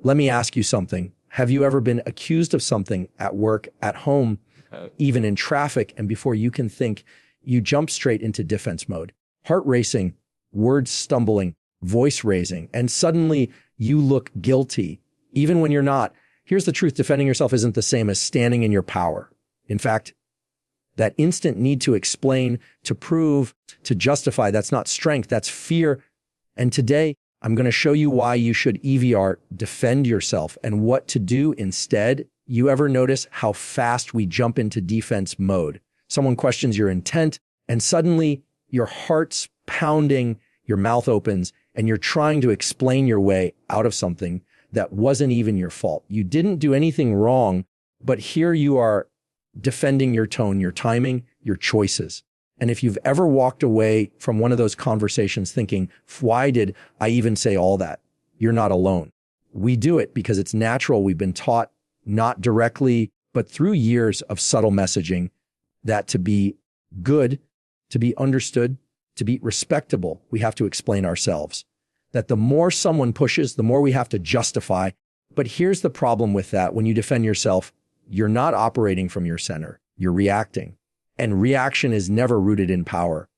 Let me ask you something. Have you ever been accused of something at work, at home, even in traffic, and before you can think, you jump straight into defense mode? Heart racing, words stumbling, voice raising, and suddenly you look guilty, even when you're not. Here's the truth. Defending yourself isn't the same as standing in your power. In fact, that instant need to explain, to prove, to justify, that's not strength, that's fear. And today, I'm going to show you why you should EVR, defend yourself, and what to do instead. You ever notice how fast we jump into defense mode? Someone questions your intent, and suddenly your heart's pounding, your mouth opens, and you're trying to explain your way out of something that wasn't even your fault. You didn't do anything wrong, but here you are defending your tone, your timing, your choices. And if you've ever walked away from one of those conversations thinking, why did I even say all that? You're not alone. We do it because it's natural. We've been taught, not directly, but through years of subtle messaging, that to be good, to be understood, to be respectable, we have to explain ourselves. That the more someone pushes, the more we have to justify. But here's the problem with that. When you defend yourself, you're not operating from your center. You're reacting. And reaction is never rooted in power.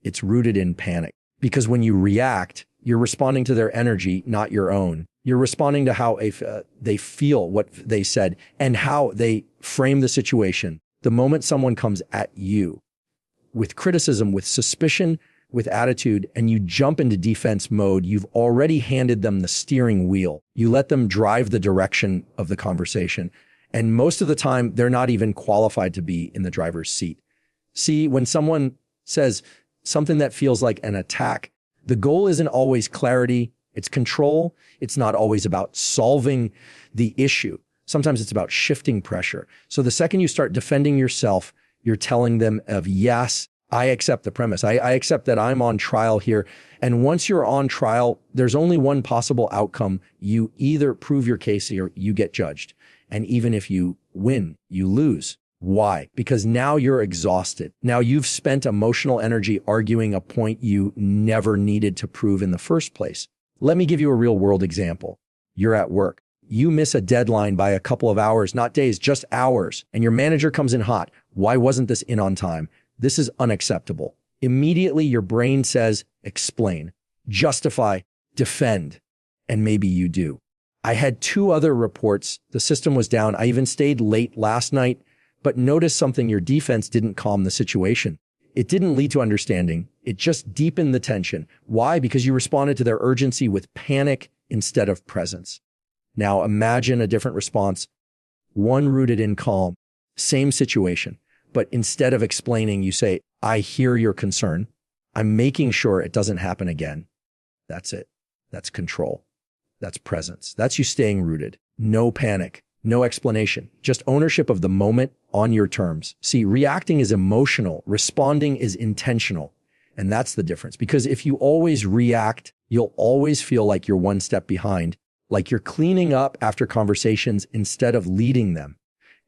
It's rooted in panic. Because when you react, you're responding to their energy, not your own. You're responding to how they feel what they said and how they frame the situation. The moment someone comes at you with criticism, with suspicion, with attitude, and you jump into defense mode, you've already handed them the steering wheel. You let them drive the direction of the conversation. And most of the time, they're not even qualified to be in the driver's seat. See, when someone says something that feels like an attack, the goal isn't always clarity, it's control. It's not always about solving the issue. Sometimes it's about shifting pressure. So the second you start defending yourself, you're telling them of, yes, I accept the premise. I accept that I'm on trial here. And once you're on trial, there's only one possible outcome. You either prove your case or you get judged. And even if you win, you lose. Why? Because now you're exhausted. Now you've spent emotional energy arguing a point you never needed to prove in the first place. Let me give you a real world example. You're at work. You miss a deadline by a couple of hours, not days, just hours. And your manager comes in hot. Why wasn't this in on time? This is unacceptable. Immediately, your brain says, explain, justify, defend. And maybe you do. I had 2 other reports. The system was down. I even stayed late last night. But notice something, your defense didn't calm the situation. It didn't lead to understanding. It just deepened the tension. Why? Because you responded to their urgency with panic instead of presence. Now imagine a different response, one rooted in calm, same situation. But instead of explaining, you say, I hear your concern. I'm making sure it doesn't happen again. That's it. That's control. That's presence. That's you staying rooted. No panic, no explanation, just ownership of the moment on your terms. See, reacting is emotional. Responding is intentional. And that's the difference. Because if you always react, you'll always feel like you're one step behind, like you're cleaning up after conversations instead of leading them.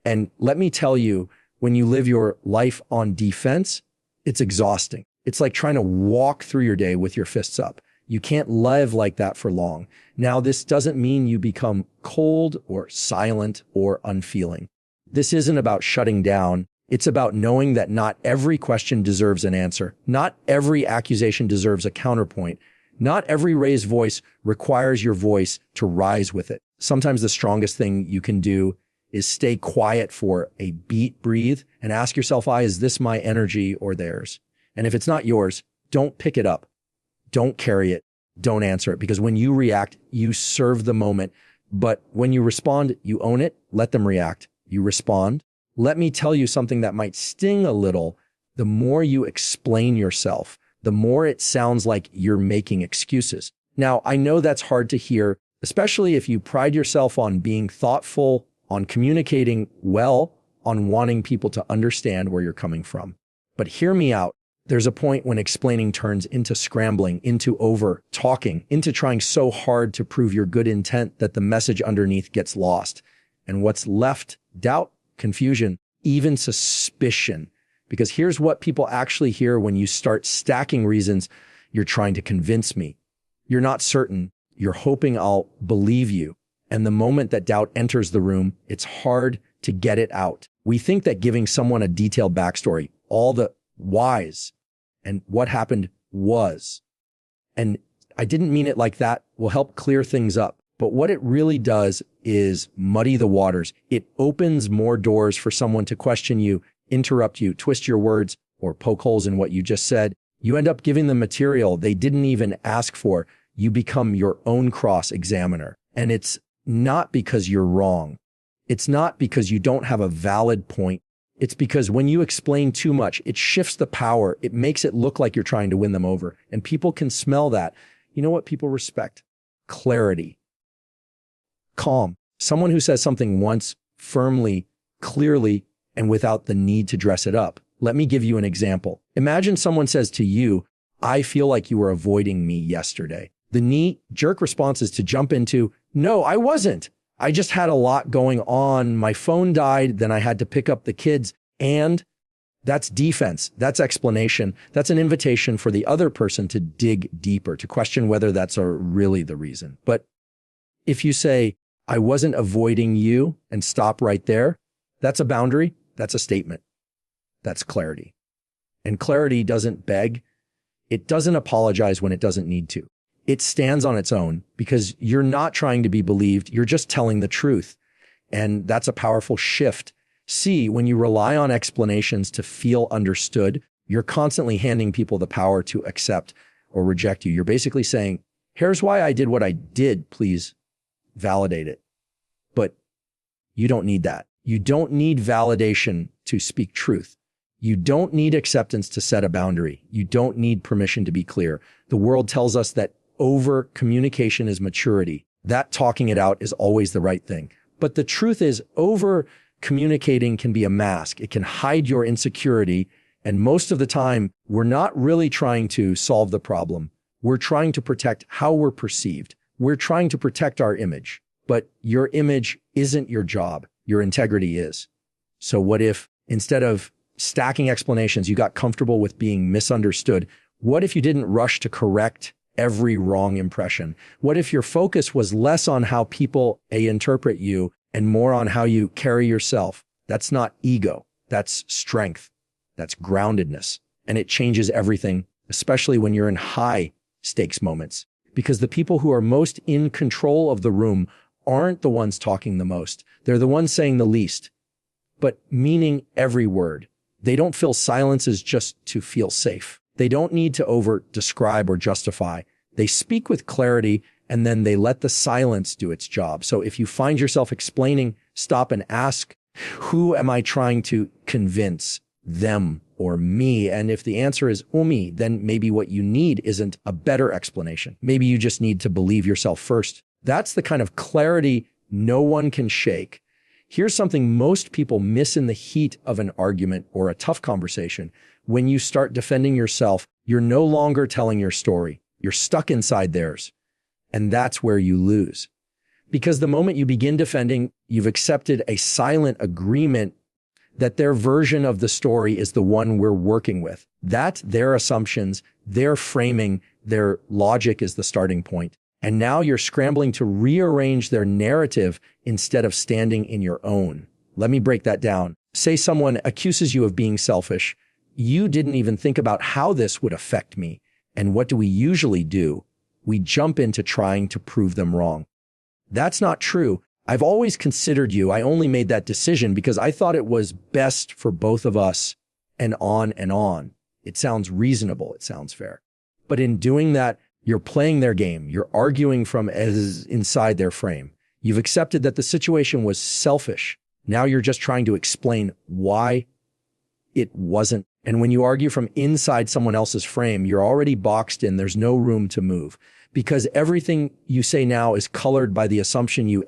And let me tell you, when you live your life on defense, it's exhausting. It's like trying to walk through your day with your fists up. You can't live like that for long. Now, this doesn't mean you become cold or silent or unfeeling. This isn't about shutting down. It's about knowing that not every question deserves an answer. Not every accusation deserves a counterpoint. Not every raised voice requires your voice to rise with it. Sometimes the strongest thing you can do is stay quiet for a beat, breathe, and ask yourself, is this my energy or theirs? And if it's not yours, don't pick it up. Don't carry it. Don't answer it. Because when you react, you serve the moment. But when you respond, you own it. Let them react. You respond. Let me tell you something that might sting a little. The more you explain yourself, the more it sounds like you're making excuses. Now, I know that's hard to hear, especially if you pride yourself on being thoughtful, on communicating well, on wanting people to understand where you're coming from. But hear me out. There's a point when explaining turns into scrambling, into over-talking, into trying so hard to prove your good intent that the message underneath gets lost. And what's left? Doubt, confusion, even suspicion. Because here's what people actually hear when you start stacking reasons. You're trying to convince me. You're not certain. You're hoping I'll believe you. And the moment that doubt enters the room, it's hard to get it out. We think that giving someone a detailed backstory, all the whys and what happened was, and I didn't mean it like that, will help clear things up. But what it really does is muddy the waters. It opens more doors for someone to question you, interrupt you, twist your words, or poke holes in what you just said. You end up giving them material they didn't even ask for. You become your own cross-examiner. And it's not because you're wrong. It's not because you don't have a valid point. It's because when you explain too much, it shifts the power. It makes it look like you're trying to win them over. And people can smell that. You know what people respect? Clarity. Calm. Someone who says something once, firmly, clearly, and without the need to dress it up. Let me give you an example. Imagine someone says to you, I feel like you were avoiding me yesterday. The knee-jerk response is to jump into, no, I wasn't. I just had a lot going on. My phone died. Then I had to pick up the kids. And that's defense. That's explanation. That's an invitation for the other person to dig deeper, to question whether that's really the reason. But if you say, I wasn't avoiding you, and stop right there, that's a boundary. That's a statement. That's clarity. And clarity doesn't beg. It doesn't apologize when it doesn't need to. It stands on its own because you're not trying to be believed. You're just telling the truth. And that's a powerful shift. See, when you rely on explanations to feel understood, you're constantly handing people the power to accept or reject you. You're basically saying, here's why I did what I did. Please validate it. But you don't need that. You don't need validation to speak truth. You don't need acceptance to set a boundary. You don't need permission to be clear. The world tells us that over communication is maturity. That talking it out is always the right thing. But the truth is, over communicating can be a mask. It can hide your insecurity. And most of the time, we're not really trying to solve the problem. We're trying to protect how we're perceived. We're trying to protect our image. But your image isn't your job. Your integrity is. So what if instead of stacking explanations, you got comfortable with being misunderstood? What if you didn't rush to correct every wrong impression? What if your focus was less on how people interpret you and more on how you carry yourself? That's not ego. That's strength. That's groundedness. And it changes everything, especially when you're in high stakes moments, because the people who are most in control of the room aren't the ones talking the most. They're the ones saying the least, but meaning every word. They don't fill silences just to feel safe. They don't need to over-describe or justify. They speak with clarity, and then they let the silence do its job. So if you find yourself explaining, stop and ask, who am I trying to convince, them or me? And if the answer is me, then maybe what you need isn't a better explanation. Maybe you just need to believe yourself first. That's the kind of clarity no one can shake. Here's something most people miss in the heat of an argument or a tough conversation. When you start defending yourself, you're no longer telling your story. You're stuck inside theirs. And that's where you lose. Because the moment you begin defending, you've accepted a silent agreement that their version of the story is the one we're working with. That's their assumptions, their framing, their logic is the starting point. And now you're scrambling to rearrange their narrative instead of standing in your own. Let me break that down. Say someone accuses you of being selfish. You didn't even think about how this would affect me. And what do we usually do? We jump into trying to prove them wrong. That's not true. I've always considered you. I only made that decision because I thought it was best for both of us, and on and on. It sounds reasonable. It sounds fair. But in doing that, you're playing their game. You're arguing from as inside their frame. You've accepted that the situation was selfish. Now you're just trying to explain why it wasn't. And when you argue from inside someone else's frame, you're already boxed in. There's no room to move because everything you say now is colored by the assumption you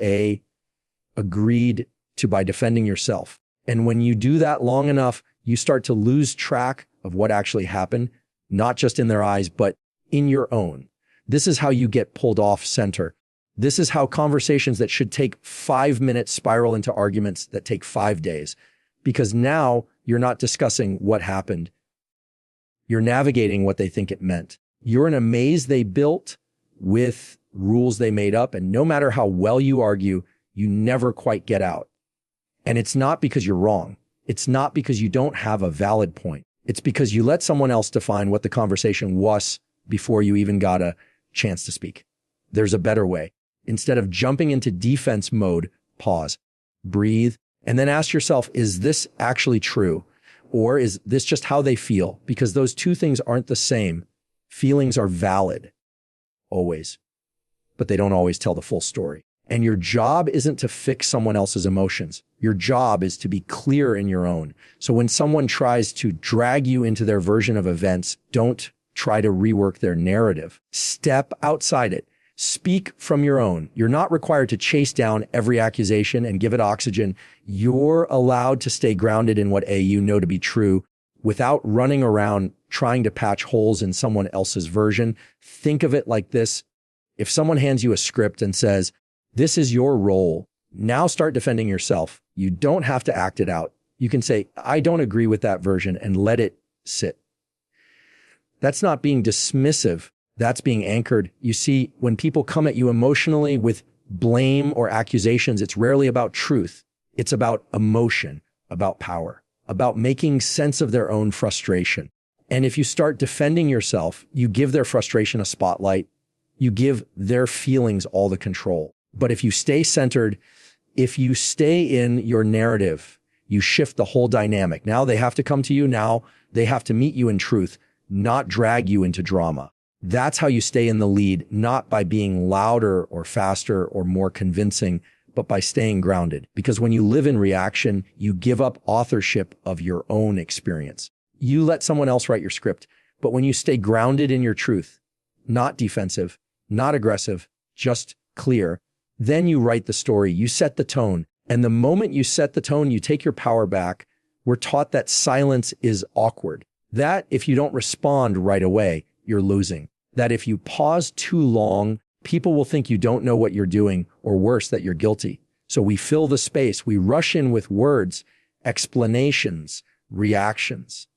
agreed to by defending yourself. And when you do that long enough, you start to lose track of what actually happened, not just in their eyes, but in your own. This is how you get pulled off center. This is how conversations that should take 5 minutes spiral into arguments that take 5 days. Because now you're not discussing what happened. You're navigating what they think it meant. You're in a maze they built with rules they made up. And no matter how well you argue, you never quite get out. And it's not because you're wrong. It's not because you don't have a valid point. It's because you let someone else define what the conversation was before you even got a chance to speak. There's a better way. Instead of jumping into defense mode, pause, breathe, and then ask yourself, is this actually true? Or is this just how they feel? Because those two things aren't the same. Feelings are valid, always, but they don't always tell the full story. And your job isn't to fix someone else's emotions. Your job is to be clear in your own. So when someone tries to drag you into their version of events, don't try to rework their narrative. Step outside it. Speak from your own. You're not required to chase down every accusation and give it oxygen. You're allowed to stay grounded in what you know to be true without running around trying to patch holes in someone else's version. Think of it like this. If someone hands you a script and says, this is your role, now start defending yourself. You don't have to act it out. You can say, I don't agree with that version, and let it sit. That's not being dismissive. That's being anchored. You see, when people come at you emotionally with blame or accusations, it's rarely about truth. It's about emotion, about power, about making sense of their own frustration. And if you start defending yourself, you give their frustration a spotlight. You give their feelings all the control. But if you stay centered, if you stay in your narrative, you shift the whole dynamic. Now they have to come to you. Now they have to meet you in truth, not drag you into drama. That's how you stay in the lead, not by being louder or faster or more convincing, but by staying grounded. Because when you live in reaction, you give up authorship of your own experience. You let someone else write your script. But when you stay grounded in your truth, not defensive, not aggressive, just clear, then you write the story, you set the tone. And the moment you set the tone, you take your power back. We're taught that silence is awkward. That if you don't respond right away, you're losing. That if you pause too long, people will think you don't know what you're doing, or worse, that you're guilty. So we fill the space. We rush in with words, explanations, reactions.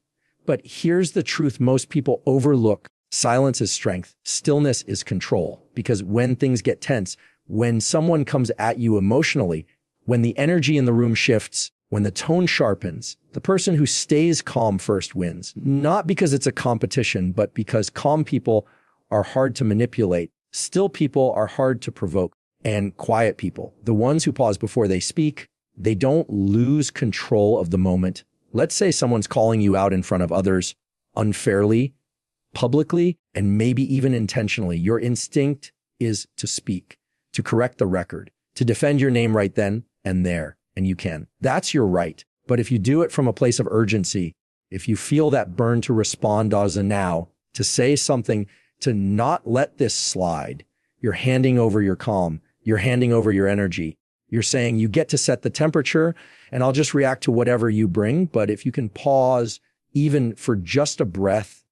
But here's the truth most people overlook. Silence is strength. Stillness is control. Because when things get tense, when someone comes at you emotionally, when the energy in the room shifts, when the tone sharpens, the person who stays calm first wins. Not because it's a competition, but because calm people are hard to manipulate. Still people are hard to provoke. And quiet people, the ones who pause before they speak, they don't lose control of the moment. Let's say someone's calling you out in front of others unfairly, publicly, and maybe even intentionally. Your instinct is to speak, to correct the record, to defend your name right then and there. And you can. That's your right. But if you do it from a place of urgency, if you feel that burn to respond as a now, to say something, to not let this slide, you're handing over your calm. You're handing over your energy. You're saying you get to set the temperature and I'll just react to whatever you bring. But if you can pause even for just a breath,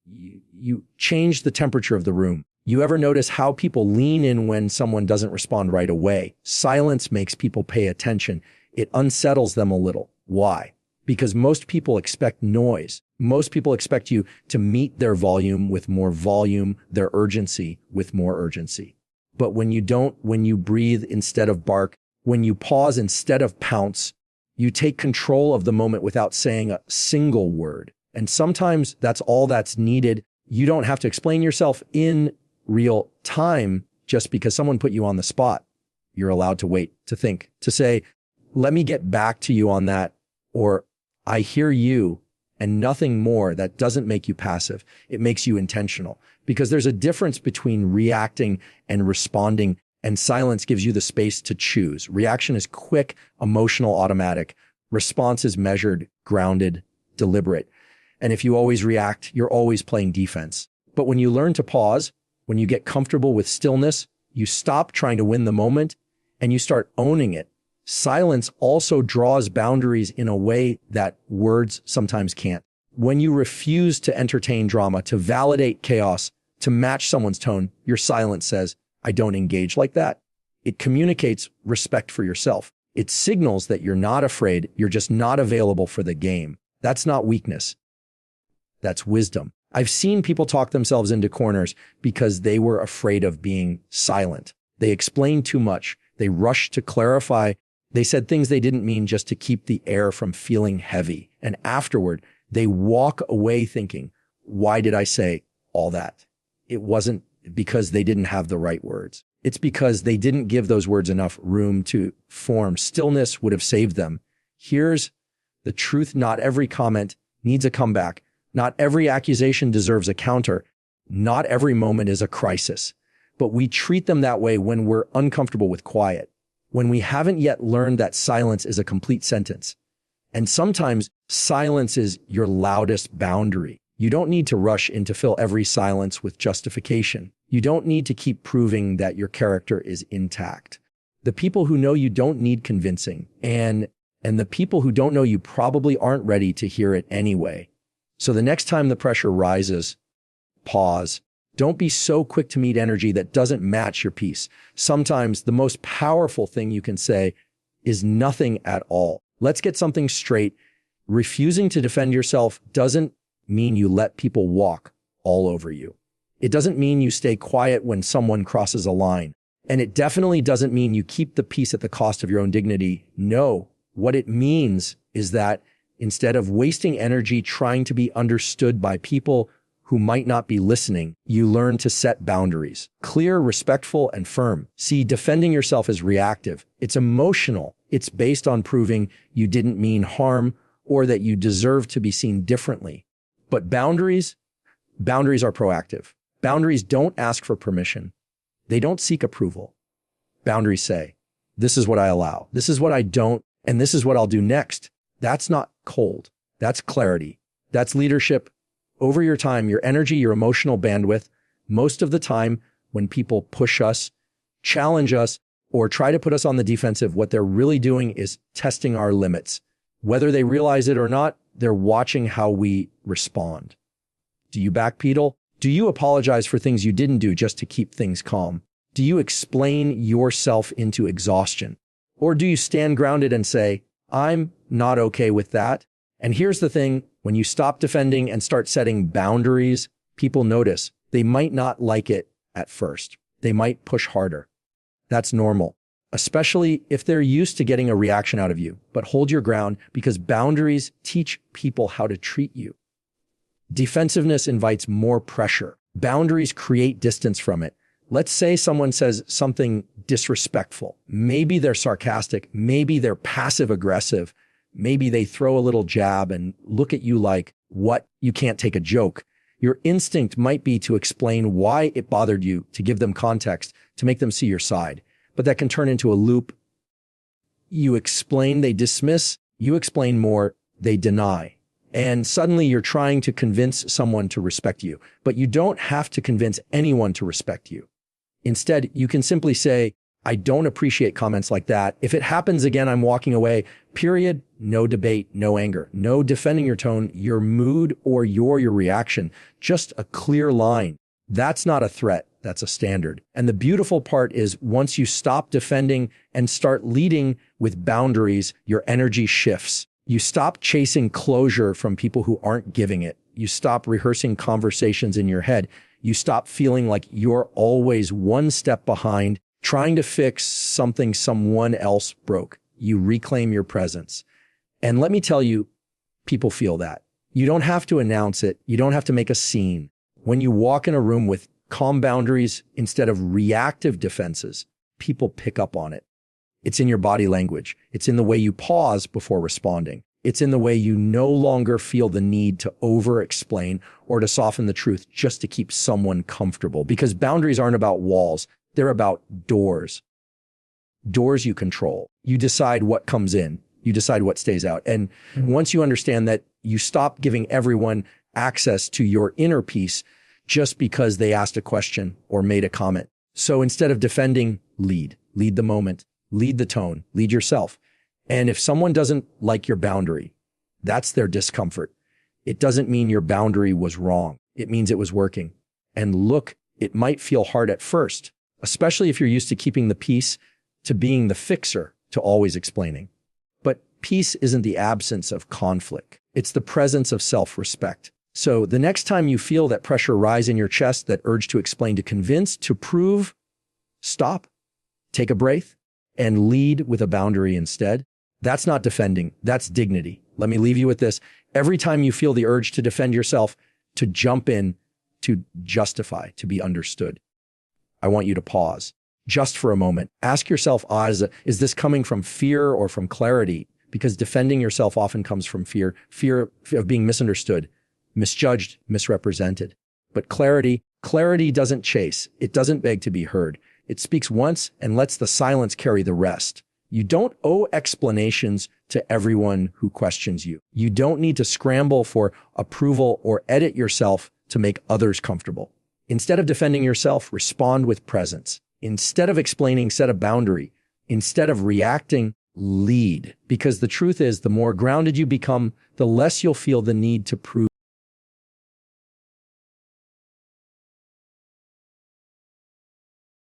you change the temperature of the room. You ever notice how people lean in when someone doesn't respond right away? Silence makes people pay attention. It unsettles them a little. Why? Because most people expect noise. Most people expect you to meet their volume with more volume, their urgency with more urgency. But when you don't, when you breathe instead of bark, when you pause instead of pounce, you take control of the moment without saying a single word. And sometimes that's all that's needed. You don't have to explain yourself in real time just because someone put you on the spot. You're allowed to wait, to think, to say, let me get back to you on that, or I hear you, and nothing more. That doesn't make you passive. It makes you intentional, because there's a difference between reacting and responding, and silence gives you the space to choose. Reaction is quick, emotional, automatic. Response is measured, grounded, deliberate. And if you always react, you're always playing defense. But when you learn to pause, when you get comfortable with stillness, you stop trying to win the moment and you start owning it. Silence also draws boundaries in a way that words sometimes can't. When you refuse to entertain drama, to validate chaos, to match someone's tone, your silence says, I don't engage like that. It communicates respect for yourself. It signals that you're not afraid, you're just not available for the game. That's not weakness. That's wisdom. I've seen people talk themselves into corners because they were afraid of being silent. They explained too much. They rushed to clarify. They said things they didn't mean just to keep the air from feeling heavy. And afterward, they walk away thinking, why did I say all that? It wasn't because they didn't have the right words. It's because they didn't give those words enough room to form. Stillness would have saved them. Here's the truth. Not every comment needs a comeback. Not every accusation deserves a counter. Not every moment is a crisis. But we treat them that way when we're uncomfortable with quiet, when we haven't yet learned that silence is a complete sentence. And sometimes silence is your loudest boundary. You don't need to rush in to fill every silence with justification. You don't need to keep proving that your character is intact. The people who know you don't need convincing, and the people who don't know you probably aren't ready to hear it anyway. So the next time the pressure rises, pause. Don't be so quick to meet energy that doesn't match your peace. Sometimes the most powerful thing you can say is nothing at all. Let's get something straight. Refusing to defend yourself doesn't mean you let people walk all over you. It doesn't mean you stay quiet when someone crosses a line. And it definitely doesn't mean you keep the peace at the cost of your own dignity. No, what it means is that instead of wasting energy trying to be understood by people who might not be listening, you learn to set boundaries. Clear, respectful, and firm. See, defending yourself is reactive. It's emotional. It's based on proving you didn't mean harm or that you deserve to be seen differently. But boundaries are proactive. Boundaries don't ask for permission. They don't seek approval. Boundaries say, this is what I allow. This is what I don't, and this is what I'll do next. That's not cold. That's clarity. That's leadership. Over your time, your energy, your emotional bandwidth, most of the time when people push us, challenge us, or try to put us on the defensive, what they're really doing is testing our limits. Whether they realize it or not, they're watching how we respond. Do you backpedal? Do you apologize for things you didn't do just to keep things calm? Do you explain yourself into exhaustion? Or do you stand grounded and say, I'm not okay with that? And here's the thing, when you stop defending and start setting boundaries, people notice. They might not like it at first. They might push harder. That's normal, especially if they're used to getting a reaction out of you. But hold your ground, because boundaries teach people how to treat you. Defensiveness invites more pressure. Boundaries create distance from it. Let's say someone says something disrespectful. Maybe they're sarcastic. Maybe they're passive aggressive. Maybe they throw a little jab and look at you like, what? You can't take a joke. Your instinct might be to explain why it bothered you, to give them context, to make them see your side. But that can turn into a loop. You explain, they dismiss. You explain more, they deny. And suddenly you're trying to convince someone to respect you. But you don't have to convince anyone to respect you. Instead, you can simply say, I don't appreciate comments like that. If it happens again, I'm walking away. Period. No debate, no anger, no defending your tone, your mood, or your reaction. Just a clear line. That's not a threat. That's a standard. And the beautiful part is once you stop defending and start leading with boundaries, your energy shifts. You stop chasing closure from people who aren't giving it. You stop rehearsing conversations in your head. You stop feeling like you're always one step behind, trying to fix something someone else broke. You reclaim your presence. And let me tell you, people feel that. You don't have to announce it. You don't have to make a scene. When you walk in a room with calm boundaries instead of reactive defenses, people pick up on it. It's in your body language. It's in the way you pause before responding. It's in the way you no longer feel the need to over-explain or to soften the truth just to keep someone comfortable. Because boundaries aren't about walls. They're about doors. Doors you control. You decide what comes in. You decide what stays out. And once you understand that, you stop giving everyone access to your inner peace just because they asked a question or made a comment. So instead of defending, lead. Lead the moment. Lead the tone. Lead yourself. And if someone doesn't like your boundary, that's their discomfort. It doesn't mean your boundary was wrong. It means it was working. And look, it might feel hard at first, especially if you're used to keeping the peace, to being the fixer, to always explaining. But peace isn't the absence of conflict. It's the presence of self-respect. So the next time you feel that pressure rise in your chest, that urge to explain, to convince, to prove, stop, take a breath, and lead with a boundary instead. That's not defending, that's dignity. Let me leave you with this. Every time you feel the urge to defend yourself, to jump in, to justify, to be understood, I want you to pause just for a moment. Ask yourself, is this coming from fear or from clarity? Because defending yourself often comes from fear of being misunderstood, misjudged, misrepresented. But clarity doesn't chase. It doesn't beg to be heard. It speaks once and lets the silence carry the rest. You don't owe explanations to everyone who questions you. You don't need to scramble for approval or edit yourself to make others comfortable. Instead of defending yourself, respond with presence. Instead of explaining, set a boundary. Instead of reacting, lead. Because the truth is, the more grounded you become, the less you'll feel the need to prove